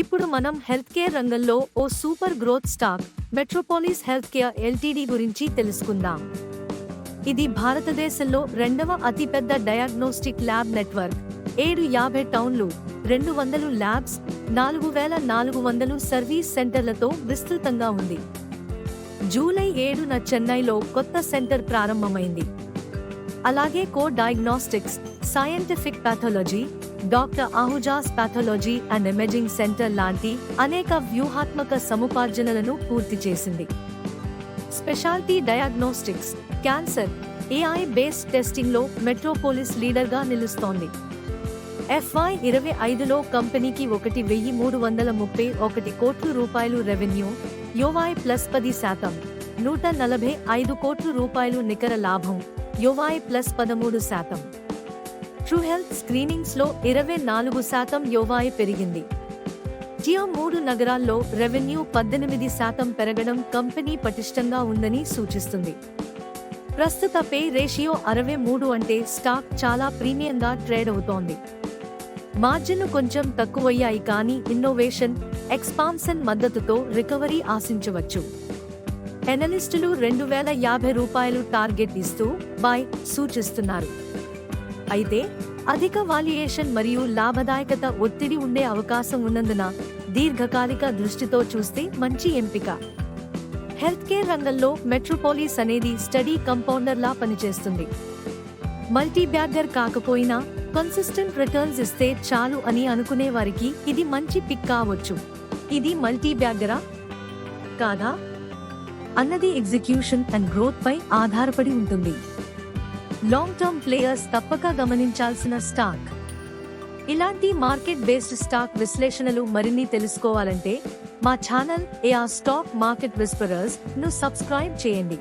ఇప్పుడు మనం health care రంగంలో ఓ super growth stock Metropolis Healthcare LTD గురించి తెలుసుకుందాం. ఇది భారతదేశంలో రెండవ అతిపెద్ద డయాగ్నోస్టిక్ ల్యాబ్ నెట్వర్క్. 750 టౌన్లు, 200 ల్యాబ్స్, 4400 సర్వీస్ సెంటర్లతో విస్తృతంగా ఉంది. జూలై 7న చెన్నైలో కొత్త సెంటర్ ప్రారంభమైంది. అలాగే Core Diagnostics, Scientific Pathology, doctor Ahuja's Pathology and Imaging Centre లాంటి అనేక వ్యూహాత్మక సముపార్జనలను పూర్తి చేసింది. Speciality diagnostics, cancer, AI based టెస్టింగ్లో మెట్రోపోలిస్ లీడర్గా నిలుస్తోంది. FY25లో కంపెనీకి 1,331 కోట్ల రూపాయలు రెవెన్యూ, YoY +10%, 145 కోట్ల రూపాయలు నికర లాభం, YoY +13%. ట్రూ హెల్త్ స్క్రీనింగ్స్ లో 24% YoY పెరిగింది. టియర్ 3 నగరాల్లో రెవెన్యూ 18% పెరగడం కంపెనీ పటిష్టంగా ఉందని సూచిస్తుంది. ప్రస్తుత పే రేషియో 63 అంటే స్టాక్ చాలా ప్రీమియంగా ట్రేడ్ అవుతోంది. మార్జిన్లు కొంచెం తక్కువయ్యాయి కానీ ఇన్నోవేషన్, ఎక్స్పాన్షన్ మద్దతుతో రికవరీ ఆశించవచ్చు. ఎనలిస్టులు 2050 రూపాయలు టార్గెట్ ఇస్తూ బై సూచిస్తున్నారు. అయితే అధిక వాల్యుయేషన్ మరియు లాభదాయకత ఒత్తిడి ఉండే అవకాశం ఉన్నందున దీర్ఘకాలిక దృష్టితో చూస్తే మంచి ఎంపిక. హెల్త్ కేర్ రంగంలో మెట్రోపోలిస్ అనేది స్టడీ కంపౌండర్లా పనిచేస్తుంది. మల్టీ బ్యాగర్ కాకపోయినా కన్సిస్టెంట్ రిటర్న్స్ ఇస్తే చాలు అని అనుకునే వారికి ఇది మంచి పిక్ కావచ్చు. ఇది మల్టీ బ్యాగరా కాదా అన్నది ఎగ్జిక్యూషన్ అండ్ గ్రోత్ పై ఆధారపడి ఉంటుంది. లాంగ్ టర్మ్ ప్లేయర్స్ తప్పక గమనించాల్సిన స్టాక్. ఇలాంటి మార్కెట్ బేస్డ్ స్టాక్ విశ్లేషణలు మరిన్ని తెలుసుకోవాలంటే మా channel AR stock market whisperers ను సబ్స్క్రైబ్ చేయండి.